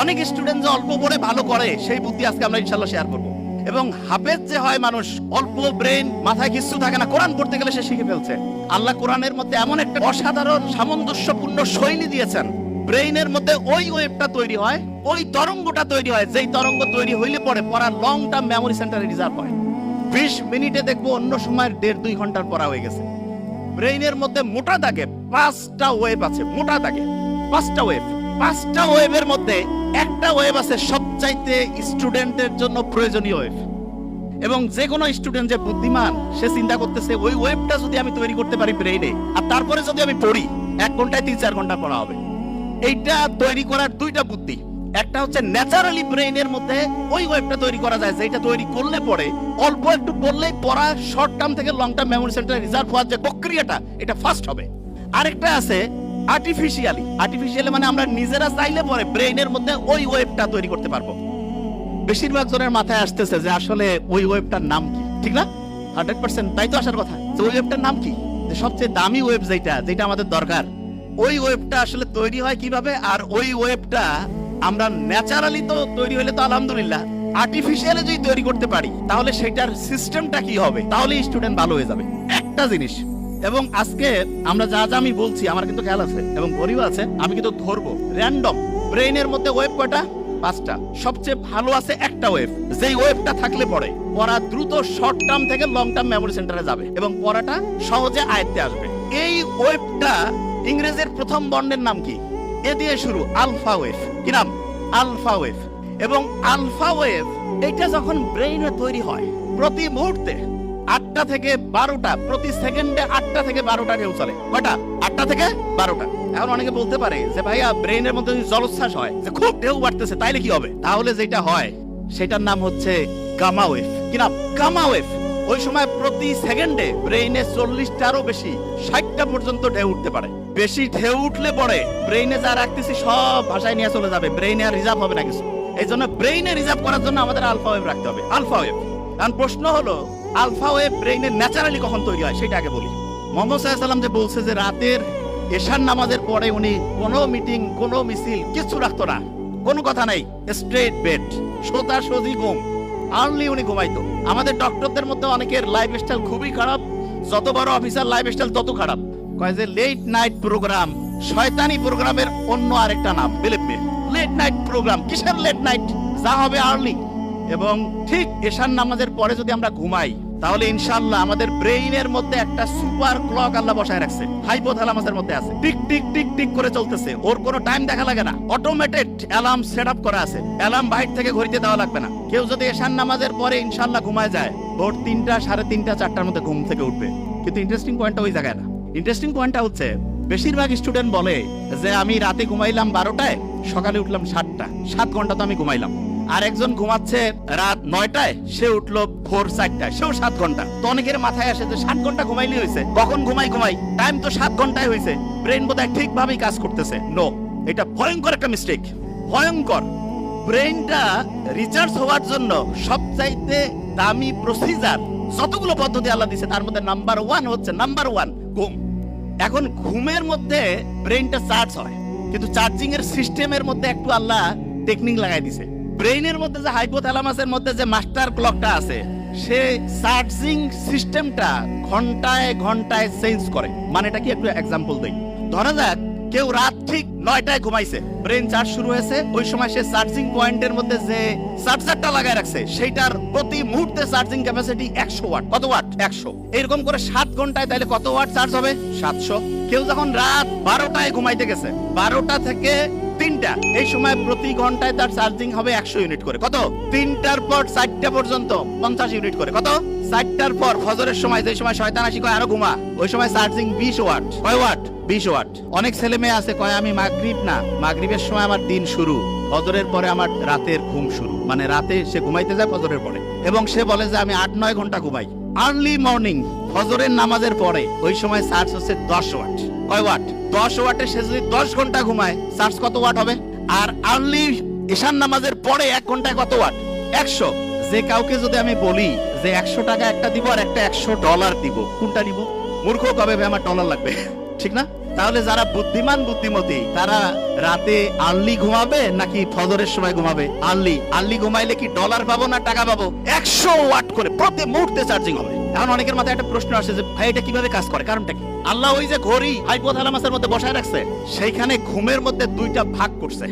অনেক স্টুডেন্ট যে অল্প পড়ে ভালো করে সেই বুদ্ধি আজকে আমরা ইনশাআল্লাহ শেয়ার করব। এবং হাফেজ যে হয় মানুষ, অল্প ব্রেন, মাথায় কিছু থাকে না, কোরআন পড়তে গেলে সে শিখে ফেলছে। আল্লাহ কোরআনের মধ্যে এমন একটা অসাধারণ সামঞ্জস্যপূর্ণ শৈলী দিয়েছেন, ব্রেইনের মধ্যে ওই ওয়েভটা তৈরি হয়, ওই তরঙ্গটা তৈরি হয়, যেই তরঙ্গ তৈরি হইলে পরে পড়া লং টার্ম মেমোরি সেন্টারে রিজার্ভ হয়। 20 মিনিটে দেখবো অন্য সময়ের 1.5-2 ঘন্টার পড়া হয়ে গেছে। ব্রেইনের মধ্যে মোটা দাগে 5টা ওয়েভ আছে, মোটা দাগে 5টা ওয়েভ। 5টা ওয়েভের মধ্যে একটা ওয়েভ আছে সবচাইতে স্টুডেন্টের জন্য প্রয়োজনীয় ওয়েভ। এবং যে কোনো স্টুডেন্ট যে বুদ্ধিমান, সে চিন্তা করতেছে ওই ওয়েভটা যদি আমি তৈরি করতে পারি ব্রেইনে, আর তারপরে যদি আমি পড়ি 1 ঘন্টায় 3-4 ঘন্টা পড়া হবে। এইটা তৈরি করার 2টা বুদ্ধি। একটা হচ্ছে ন্যাচারালি ব্রেইনের মধ্যে ওই ওয়েভটা তৈরি করা যায়, যেটা তৈরি করলে পরে অল্প একটু পড়লেই পড়া শর্ট টার্ম থেকে লং টার্ম মেমোরি সেন্টারে রিজার্ভ হওয়ার যে প্রক্রিয়াটা, এটা ফাস্ট হবে। আরেকটা আছে আর্টিফিশিয়ালি মানে আমরা নিজেরা চাইলে পরে ব্রেইনের মধ্যে ওই ওয়েভটা তৈরি করতে পারবো। বেশিরভাগ জনের মাথায় আসতেছে যে আসলে ওই ওয়েভটার নাম কি, ঠিক না? 100% তাই তো আসার কথা, যে ওই ওয়েভটার নাম কি, যে সবচেয়ে দামি ওয়েভ যেটা আমাদের দরকার, ওই ওয়েভটা আসলে তৈরি হয় কিভাবে? আর ওই ওয়েভটা আমরা ন্যাচারালি তো তৈরি হলে তো আলহামদুলিল্লাহ, আর্টিফিশিয়ালি যদি তৈরি করতে পারি তাহলে সেটার সিস্টেমটা কি হবে, তাহলে স্টুডেন্ট ভালো হয়ে যাবে। একটা জিনিস, এবং আজকে আমরা যা যা আমি বলছি আমার কিন্তু খেয়াল আছে এবং গরিব আছে, আমি কিন্তু ধরবো র্যান্ডম। ব্রেইনের মধ্যে ওয়েভ কয়টা? 5টা। সবচেয়ে ভালো আছে একটা ওয়েভ, যেই ওয়েভটা থাকলে পরে পড়া দ্রুত শর্ট টার্ম থেকে লং টার্ম মেমোরি সেন্টারে যাবে এবং পড়াটা সহজে আয়ত্তে আসবে। এই ওয়েভটা ইংরেজির প্রথম বর্ণের নাম কি? এ দিয়ে শুরু, আলফা ওয়েভ। কি নাম? Alpha wave. এবং আলফা ওয়েভ এটা যখন ব্রেইনে তৈরি হয়, প্রতি মুহূর্তে 8টা থেকে 12টা, প্রতি সেকেন্ডে 8টা থেকে 12টা ঢেউ চলে। কয়টা? 8টা থেকে 12টা। এখন অনেকে বলতে পারে যে ভাইয়া ব্রেইনের মধ্যে যদি জলোচ্ছ্বাস হয়, যে খুব ঢেউ বাড়তেছে, তাইলে কি হবে? তাহলে যেটা হয় সেটার নাম হচ্ছে গামা ওয়েভ। কি নাম? Gamma wave. ওই সময় প্রতি সেকেন্ডে ব্রেইনে 40টারও বেশি, 60টা পর্যন্ত ঢেউ উঠতে পারে। বেশি ঢেউ উঠলে পরে ব্রেইনে যা রাখতেছি সব ভাষায় নিয়ে চলে যাবে, ব্রেইনে আর রিজার্ভ হবে না কিছু। এই জন্য ব্রেইনে রিজার্ভ করার জন্য আমাদের আলফা ওয়েভ রাখতে হবে। Alpha wave. কারণ প্রশ্ন হলো আলফা ওয়েভ ব্রেইনে ন্যাচারালি কখন তৈরি হয় সেটা আগে বলি। মুহাম্মদ সাল্লাল্লাহু আলাইহি ওয়াসাল্লাম যে বলছে যে রাতের এশার নামাজের পরে উনি কোনো মিটিং, কোনো মিছিল কিছু রাখতো না, কোনো কথা নাই, স্ট্রেট বেড, সোজা সজি ঘুম, আর্লি উনি ঘুমাইতো। আমাদের ডক্টরদের মধ্যে অনেকের লাইফস্টাইল খুবই খারাপ, যত বড় অফিসার লাইফস্টাইল তত খারাপ। কয় যে লেট নাইট প্রোগ্রাম, শয়তানি প্রোগ্রামের অন্য আরেকটা নাম, believe me. Late night program, কিসের লেট নাইট? যা হবে আর্লি। এবং ঠিক এশার নামাজের পরে যদি আমরা ঘুমাই তাহলে ইনশাআল্লাহ আমাদের ব্রেইনের মধ্যে একটা সুপার ক্লক আল্লাহ বসায় রাখছে, হাইপোথ্যালামাসের মধ্যে আছে, টিক টিক টিক টিক করে চলতেছে। ওর কোনো টাইম দেখা লাগে না, অটোমেটেড অ্যালার্ম সেটআপ করা আছে, অ্যালার্ম বাইরে থেকে ঘড়িতে দেওয়া লাগবে না। কেউ যদি এশার নামাজের পরে ইনশাআল্লাহ ঘুমায় যায়, ভোর 3টা, 3:30, 4টার মধ্যে ঘুম থেকে উঠবে। কিন্তু ইন্টারেস্টিং পয়েন্টটা ওই জায়গায় না। ইন্টারেস্টিং পয়েন্টটা হচ্ছে বেশিরভাগ স্টুডেন্ট বলে যে আমি রাতে ঘুমাইলাম 12টায়, সকালে উঠলাম 7টা, 7 ঘন্টা তো আমি ঘুমাইলাম। আর একজন ঘুমাচ্ছে রাত 9টায়, সে উঠলো ভোর 4টায়, সেও 7 ঘন্টা। তো অনেকের মাথায় আসে যে 7 ঘন্টা ঘুমাইলেই হয়েছে, কখন ঘুমাই টাইম তো 7 ঘন্টায় হয়েছে, ব্রেন বোধহয় ঠিকভাবেই কাজ করতেছে। নো, এটা ভয়ঙ্কর একটা মিস্টেক, ভয়ঙ্কর। ব্রেনটা রিচার্জ হওয়ার জন্য সবচাইতে দামি প্রসিজার, যতগুলো পদ্ধতি আল্লাহ দিয়েছে তার মধ্যে নাম্বার 1 হচ্ছে ঘুম। এখন ঘুমের মধ্যে ব্রেনটা চার্জ হয়, কিন্তু চার্জিং এর সিস্টেমের মধ্যে একটু আল্লাহ টেকনিক লাগাই দিছে। ব্রেইনের মধ্যে যে হাইপোথ্যালামাসের মধ্যে যে মাস্টার ক্লকটা আছে, সে চার্জিং সিস্টেমটা ঘন্টায় ঘন্টায় চেঞ্জ করে। মানে এটা কি একটু এক্সাম্পল দেই। ধরা যাক কেউ রাত ঠিক 9টায় ঘুমাইছে, ব্রেন চার্জ শুরু হয়েছে, ওই সময় সে চার্জিং পয়েন্টের মধ্যে যে চার্জারটা লাগায় রাখছে সেইটার প্রতি মুহূর্তে চার্জিং ক্যাপাসিটি 100 ওয়াট। কত ওয়াট? 100। এরকম করে 7 ঘন্টায় তাহলে কত ওয়াট চার্জ হবে? 700। কেউ যখন রাত 12টায় ঘুমাইতে গেছে, 12টা থেকে 3টা, এই সময় প্রতি ঘন্টায় তার চার্জিং হবে 100 ইউনিট করে। কত? 3টার পর 4টা পর্যন্ত 50 ইউনিট করে। কত? 4টার পর ফজরের সময়, যে সময় শয়তান আসি কয় আরো ঘুমা, ওই সময় চার্জিং 20 ওয়াট। কয় ওয়াট? 20 ওয়াট। অনেক ছেলে মেয়ে আছে কয় আমি মাগরিবের সময় আমার দিন শুরু, ফজরের পরে আমার রাতের ঘুম শুরু। মানে রাতে সে ঘুমাইতে যায় ফজরের পরে, এবং সে বলে যে আমি 8-9 ঘন্টা ঘুমাই। আর্লি মর্নিং ফজরের নামাজের পরে ওই সময় চার্জ হচ্ছে 10 ওয়াট। কয় ওয়াট? 10 ওয়াটে সে যদি 10 ঘন্টা ঘুমায়, চার্জ কত ওয়াট হবে? আর আর্লি ঈশান নামাজের পরে 1 ঘন্টায় কত ওয়াট? 100। যে কাউকে যদি আমি বলি যে 100 টাকা একটা দিব আর একটা $100 দিব, কোনটা নিব? মূর্খ কবে ভাই আমার ডলার লাগবে, ঠিক না? তাহলে যারা বুদ্ধিমান বুদ্ধিমতী তারা রাতে আর্লি ঘুমাবে নাকি ফজরের সময় ঘুমাবে? আর্লি ঘুমাইলে কি ডলার পাবো না টাকা পাবো? 100 ওয়াট করে প্রতি মুহূর্তে চার্জিং হবে। এখন অনেকের মাথায় একটা প্রশ্ন আসে যে ভাই এটা কিভাবে কাজ করে, কারণটা কি? আল্লাহ ওই যে ঘড়ি হাইপোথ্যালামাসের মধ্যে বসায় রাখছে, সেইখানে ঘুমের মধ্যে দুইটা ভাগ করছে।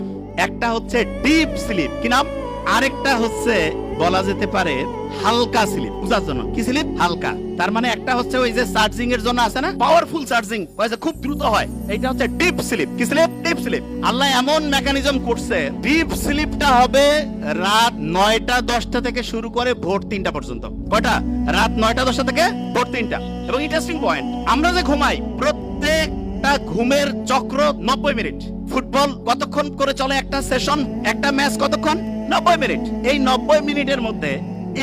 একটা হচ্ছে ডিপ স্লিপ, কি নাম? আরেকটা হচ্ছে বলা যেতে পারে হালকা স্লিপ। বুঝার জন্য কি স্লিপ? হালকা। তার মানে একটা হচ্ছে ওই যে চার্জিং এর জন্য আছে না পাওয়ারফুল চার্জিং, ওই যে খুব দ্রুত হয়, এটা হচ্ছে ডিপ স্লিপ। কি স্লিপ? Deep sleep. আল্লাহ এমন মেকানিজম করছে, ডিপ স্লিপটা হবে রাত 9টা 10টা থেকে শুরু করে ভোর 3টা পর্যন্ত। কয়টা? রাত 9টা 10টা থেকে ভোর 3টা। এবং ইন্টারেস্টিং পয়েন্ট, আমরা যে ঘুমাই প্রত্যেকটা ঘুমের চক্র 90 মিনিট। ফুটবল কতক্ষণ করে চলে একটা সেশন, একটা ম্যাচ কতক্ষণ? 90 মিনিট। এই 90 মিনিটের মধ্যে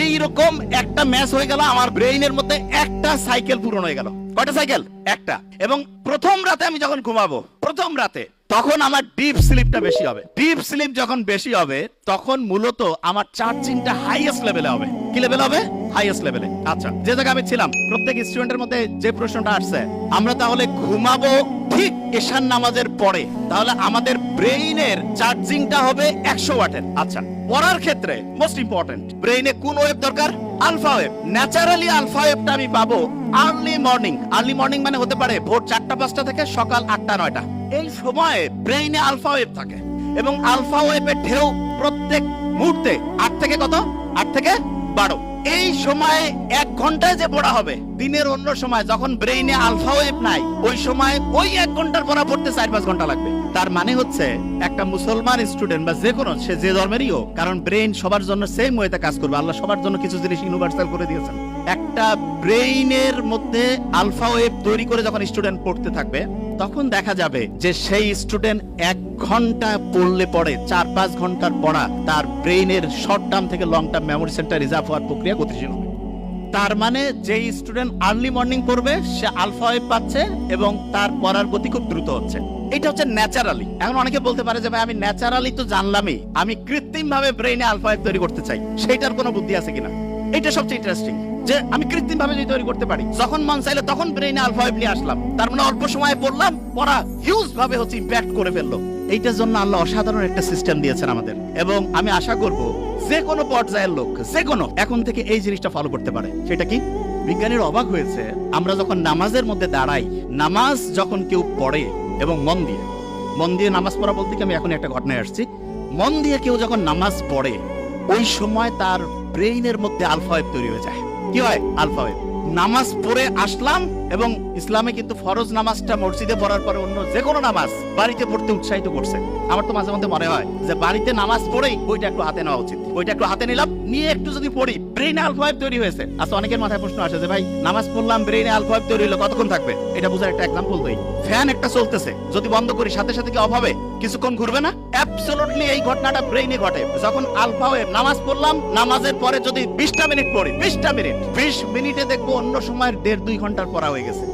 এইরকম একটা ম্যাচ হয়ে গেল, আমার ব্রেইনের মধ্যে একটা সাইকেল পূরণ হয়ে গেল। কয়টা সাইকেল? একটা। এবং প্রথম রাতে আমি যখন ঘুমাবো, প্রথম রাতে, তখন আমার ডিপ স্লিপটা বেশি হবে। ডিপ স্লিপ যখন বেশি হবে তখন মূলত আমার চার্জিংটা হাইয়েস্ট লেভেলে হবে। কি লেভেল হবে? হাইয়েস্ট লেভেলে। আচ্ছা, যে জায়গায় আমি ছিলাম, প্রত্যেক স্টুডেন্টের মধ্যে যে প্রশ্নটা আসছে, আমরা তাহলে ঘুমাবো ঠিক এশার নামাজের পরে, তাহলে আমাদের ব্রেইনের চার্জিংটা হবে 100 ওয়াটের। আচ্ছা, পড়ার ক্ষেত্রে মোস্ট ইম্পর্টেন্ট, ব্রেইনে কোন ওয়েভ দরকার? Alpha wave. ন্যাচারালি আলফা ওয়েভটা আমি পাবো আর্লি মর্নিং। আর্লি মর্নিং মানে হতে পারে ভোর 4টা 5টা থেকে সকাল 8টা 9টা। এই সময়ে ব্রেইনে আলফা ওয়েভ থাকে এবং আলফা ওয়েভের ঢেউ প্রত্যেক মুহূর্তে 8 থেকে কত? 8 থেকে 12। এই সময় 1 ঘন্টায় যে পড়া হবে, দিনের অন্য সময় যখন ব্রেইনে আলফা ওয়েভ নাই, ওই সময় ওই 1 ঘন্টার পড়া পড়তে 4-5 ঘন্টা লাগবে। তার মানে হচ্ছে একটা মুসলমান স্টুডেন্ট বা যে কোনো, সে যে ধর্মেরই হোক, কারণ ব্রেইন সবার জন্য সেম ওয়েতে কাজ করবে। আল্লাহ সবার জন্য কিছু জিনিস ইউনিভার্সাল করে দিয়েছেন। একটা ব্রেইনের মধ্যে আলফা ওয়েভ তৈরি করে যখন স্টুডেন্ট পড়তে থাকবে, তখন দেখা যাবে যে সেই স্টুডেন্ট 1 ঘন্টা পড়লে পড়ে 4-5 ঘন্টার পড়া তার ব্রেইনের শর্ট টার্ম থেকে long term memory centre reserve হওয়ার প্রক্রিয়া গতিশীল হবে। তার মানে যেই স্টুডেন্ট আর্লি মর্নিং পড়বে সে আলফা ওয়েভ পাচ্ছে এবং তার পড়ার গতি খুব দ্রুত হচ্ছে। এটা হচ্ছে ন্যাচারালি। এখন অনেকে বলতে পারে যে ভাই আমি ন্যাচারালি তো জানলামই, আমি কৃত্রিম ভাবে ব্রেইনে আলফা ওয়েভ তৈরি করতে চাই, সেইটার কোনো বুদ্ধি আছে কিনা? এটা সবচেয়ে ইন্টারেস্টিং যে আমি কৃত্রিম ভাবে তৈরি করতে পারি। যখন মন চাইলে তখন ব্রেইনে আলফা ওয়েভ নিয়ে আসলাম, তার মানে অল্প সময়ে পড়লাম, পড়া হিউজ ভাবে হচ্ছে ইম্প্যাক্ট করে ফেললো। এইটার জন্য আল্লাহ অসাধারণ একটা সিস্টেম দিয়েছেন আমাদের, এবং আমি আশা করব যে কোনো পর্যায়ের লোক, যে কোনো, এখন থেকে এই জিনিসটা ফলো করতে পারে। সেটা কি? বিজ্ঞানীর অবাক হয়েছে, আমরা যখন নামাজের মধ্যে দাঁড়াই, নামাজ যখন কেউ পড়ে এবং মন দিয়ে নামাজ পড়া বলতে কি আমি এখন একটা ঘটনায় আসছি, মন দিয়ে কেউ যখন নামাজ পড়ে, ওই সময় তার ব্রেইনের মধ্যে আলফা ওয়েভ তৈরি হয়ে যায়। কি হয়? Alpha wave. নামাজ পড়ে আসলাম, এবং ইসলামে কিন্তু ফরজ নামাজটা মসজিদে পড়ার পরে অন্য যে কোনো নামাজ বাড়িতে পড়তে উৎসাহিত করছে। আমার তো মাঝে মধ্যে মনে হয় যে বাড়িতে নামাজ পড়েই বইটা একটু হাতে নেওয়া উচিত। বইটা একটু হাতে নিলাম, নিয়ে একটু যদি পড়ি, ব্রেইনে আলফা ওয়েভ তৈরি হয়েছে। আচ্ছা, অনেকের মাথায় প্রশ্ন আসে যে ভাই নামাজ পড়লাম, ব্রেইনে আলফা ওয়েভ তৈরি হলো, কতক্ষণ থাকবে? এটা বোঝার একটা এক্সাম্পল দেই। ফ্যান একটা চলতেছে, যদি বন্ধ করি সাথে সাথে কি অফ হবে? কিছুক্ষণ ঘুরবে না? অ্যাবসলিউটলি এই ঘটনাটা ব্রেইনে ঘটে যখন আলফা ওয়েভ। নামাজ পড়লাম, নামাজের পরে যদি 20টা মিনিট পড়ি, 20 মিনিটে দেখবো অন্য সময়ের 1.5-2 ঘন্টার পড়া হয়ে গেছে।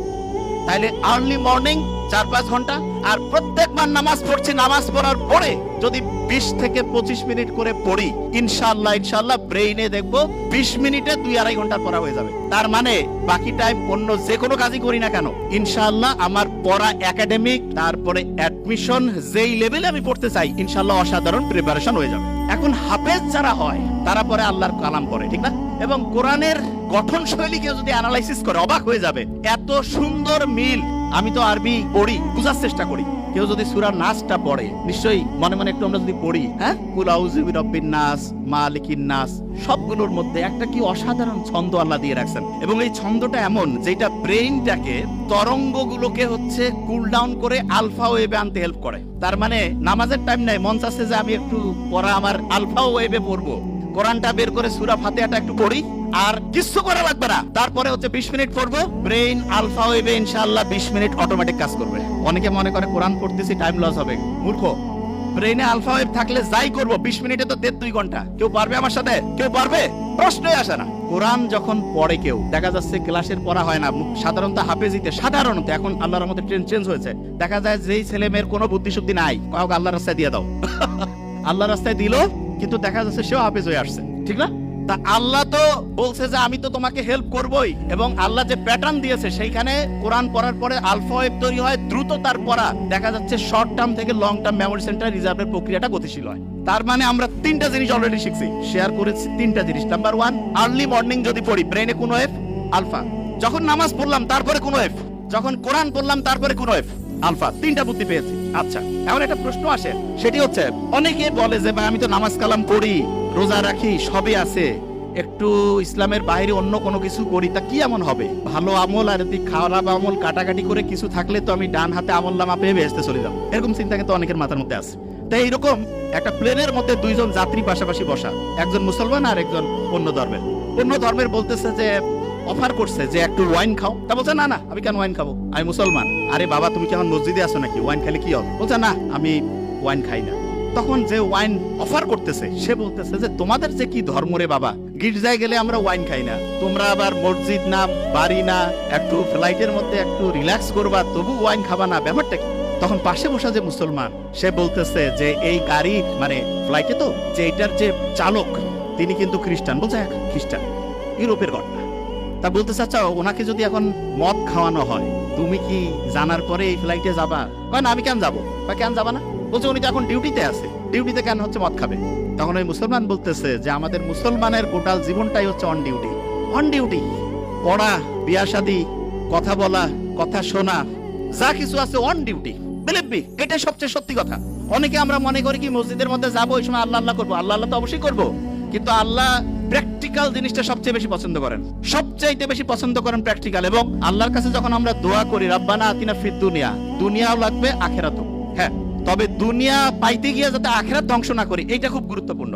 তাইলে আর্লি মর্নিং 4-5 ঘন্টা, আর প্রত্যেকবার নামাজ পড়ছি, নামাজ পড়ার পরে যদি 20 থেকে 25 মিনিট করে পড়ি, ইনশাআল্লাহ ব্রেইনে দেখবো 20 মিনিটে 2-2.5 ঘন্টার পড়া হয়ে যাবে। তার মানে বাকি টাইম অন্য যে কোনো কাজই করি না কেন, ইনশাআল্লাহ আমার পড়া একাডেমিক, তারপরে অ্যাডমিশন যেই লেভেলে আমি পড়তে চাই, ইনশাআল্লাহ অসাধারণ প্রিপারেশন হয়ে যাবে। এখন হাফেজ যারা হয় তারা পরে আল্লাহর কালাম পড়ে, ঠিক না? এবং কোরআনের গঠন শৈলী কেউ যদি অ্যানালাইসিস করে অবাক হয়ে যাবে, এত সুন্দর মিল। আমি তো আরবি পড়ি, বুঝার চেষ্টা করি। কেউ যদি সূরা নাসটা পড়ে, নিশ্চয়ই মনে মনে একটু আমরা যদি পড়ি, হ্যাঁ, কুল আউযু বিরাব্বিন নাস, মালিকিন নাস, সবগুলোর মধ্যে একটা কি অসাধারণ ছন্দ আল্লাহ দিয়ে রাখছেন। এবং এই ছন্দটা এমন যেটা ব্রেইনটাকে, তরঙ্গগুলোকে হচ্ছে কুল ডাউন করে আলফা ওয়েভে আনতে হেল্প করে। তার মানে নামাজের টাইম নাই, মন চাচ্ছে যে আমি একটু পড়া আমার আলফা ওয়েভে পড়বো, কোরআনটা বের করে সূরা ফাতিহাটা একটু পড়ি, আর কিছু করা লাগবে না। তারপরে হচ্ছে 20 মিনিট পড়বো, ব্রেইন আলফা ওয়েভে ইনশাআল্লাহ 20 মিনিট অটোমেটিক কাজ করবে। অনেকে মনে করে কোরআন পড়তেছি টাইম লস হবে, মূর্খ। ব্রেইনে আলফা ওয়েভ থাকলে যাই করবো 20 মিনিটে তো 1.5-2 ঘন্টা। কেউ পারবে আমার সাথে? কেউ পারবে? প্রশ্নই আসে না। কোরআন যখন পড়ে কেউ, দেখা যাচ্ছে ক্লাসের পড়া হয় না, সাধারণত হাফেজিতে, সাধারণত এখন আল্লাহর রহমতে ট্রেন্ড চেঞ্জ হয়েছে, দেখা যায় যেই ছেলে মেয়ের কোনো বুদ্ধি শুদ্ধি নাই, কাউকে আল্লাহর রাস্তায় দিয়ে দাও। আল্লাহর রাস্তায় দিল, কিন্তু দেখা যাচ্ছে সেও হাফেজ হয়ে আসছে, ঠিক না? তা আল্লাহ তো বলছে যে আমি তো তোমাকে হেল্প করবই, এবং আল্লাহ যে প্যাটার্ন দিয়েছে সেইখানে কোরআন পড়ার পরে আলফা ওয়েভ তৈরি হয়, দ্রুত তার পড়া দেখা যাচ্ছে শর্ট টার্ম থেকে লং টার্ম মেমোরি সেন্টার রিজার্ভের প্রক্রিয়াটা গতিশীল হয়। তার মানে আমরা তিনটা জিনিস অলরেডি শিখছি, শেয়ার করেছি তিনটা জিনিস। নাম্বার 1, আর্লি মর্নিং যদি পড়ি ব্রেনে কোন ওয়েভ আলফা, যখন নামাজ পড়লাম তারপরে কোন ওয়েভ, যখন কোরআন পড়লাম তারপরে কোন ওয়েভ আলফা, তিনটা বুদ্ধি পেয়েছি। আচ্ছা, এখন একটা প্রশ্ন আসে, সেটি হচ্ছে অনেকে বলে যে ভাই আমি তো নামাজ কালাম পড়ি, রোজা রাখি, সবই আছে, একটু ইসলামের বাইরে অন্য কোনো কিছু করি, তা কি এমন হবে? ভালো আমল আর যদি খারাপ আমল কাটাকাটি করে কিছু থাকলে তো আমি ডান হাতে আমল নামা পেয়ে বেহেশতে চলে যাব, এরকম চিন্তা কিন্তু অনেকের মাথার মধ্যে আছে। তাই এইরকম একটা প্লেনের মধ্যে দুইজন যাত্রী পাশাপাশি বসা, একজন মুসলমান আর একজন অন্য ধর্মের বলতেছে যে অফার করছে যে একটু ওয়াইন খাও, তা বলছে না না আমি কেন ওয়াইন খাবো, আমি মুসলমান। আরে বাবা তুমি কি এখন মসজিদে আসো নাকি, ওয়াইন খেলে কি হবে? বলছে না আমি ওয়াইন খাই না। তখন যে ওয়াইন অফার করতেছে সে বলতেছে যে তোমাদের যে কি ধর্ম রে বাবা, গির্জায় গেলে আমরা ওয়াইন খাই না, তোমরা আবার মসজিদ না বাড়ি না, একটু ফ্লাইটের মধ্যে একটু রিল্যাক্স করবা তবু ওয়াইন খাবা না, ব্যাপারটা কি? তখন পাশে বসা যে মুসলমান সে বলতেছে যে এই গাড়ি মানে ফ্লাইটে তো যে এটার যে চালক তিনি কিন্তু খ্রিস্টান। বলছে খ্রিস্টান, ইউরোপের ঘটনা। তা বলতে চাচ্ছ ওনাকে যদি এখন মদ খাওয়ানো হয় তুমি কি জানার পরে এই ফ্লাইটে যাবা? না আমি কেন যাবো, বা কেন যাবা না? বলছে উনি তো এখন ডিউটিতে আছে, ডিউটিতে কেন হচ্ছে মদ খাবে? তখন ওই মুসলমান বলতেছে যে আমাদের মুসলমানের টোটাল জীবনটাই হচ্ছে অন ডিউটি, পড়া, বিয়া শাদী, কথা বলা, কথা শোনা, যা কিছু আছে অন ডিউটি। বিলিভ মি, এটাই সবচেয়ে সত্যি কথা। অনেকে আমরা মনে করি কি মসজিদের মধ্যে যাবো ওই সময় আল্লাহ আল্লাহ করবো, আল্লাহ আল্লাহ তো অবশ্যই করবো, কিন্তু আল্লাহ প্র্যাকটিক্যাল জিনিসটা সবচেয়ে বেশি পছন্দ করেন, সবচাইতে বেশি পছন্দ করেন প্র্যাকটিক্যাল। এবং আল্লাহর কাছে যখন আমরা দোয়া করি রাব্বানা আতিনা ফিদ দুনিয়া, দুনিয়াও লাগবে আখিরাতও, হ্যাঁ, তবে দুনিয়া পাইতে গিয়ে যাতে আখিরাত ধ্বংস না করি, এইটা খুব গুরুত্বপূর্ণ।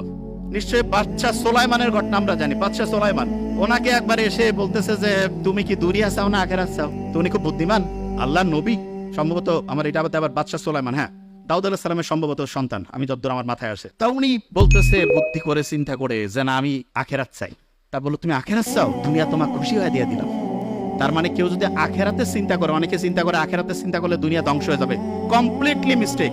নিশ্চয়ই বাদশা সোলাইমানের ঘটনা আমরা জানি। বাদশা সোলাইমান ওনাকে একবার এসে বলতেছে যে তুমি কি দুনিয়া চাও না আখিরাত চাও? তো উনি খুব বুদ্ধিমান, আল্লাহ নবী সম্ভবত, আমার এটা আবার বাদশা সোলাইমান, হ্যাঁ দাউদ আলাইহিস সালামের সম্ভবত সন্তান, আমি যতদূর আমার মাথায় আসে। তা উনি বলতেছে বুদ্ধি করে চিন্তা করে যে না আমি আখিরাত চাই। তা বললো তুমি আখিরাত চাও, দুনিয়া তোমাকে খুশি হয়ে দিয়ে দিলাম। তার মানে কেউ যদি আখিরাতে চিন্তা করে, অনেকে চিন্তা করে আখিরাতে চিন্তা করলে দুনিয়া ধ্বংস হয়ে যাবে, কমপ্লিটলি মিস্টেক।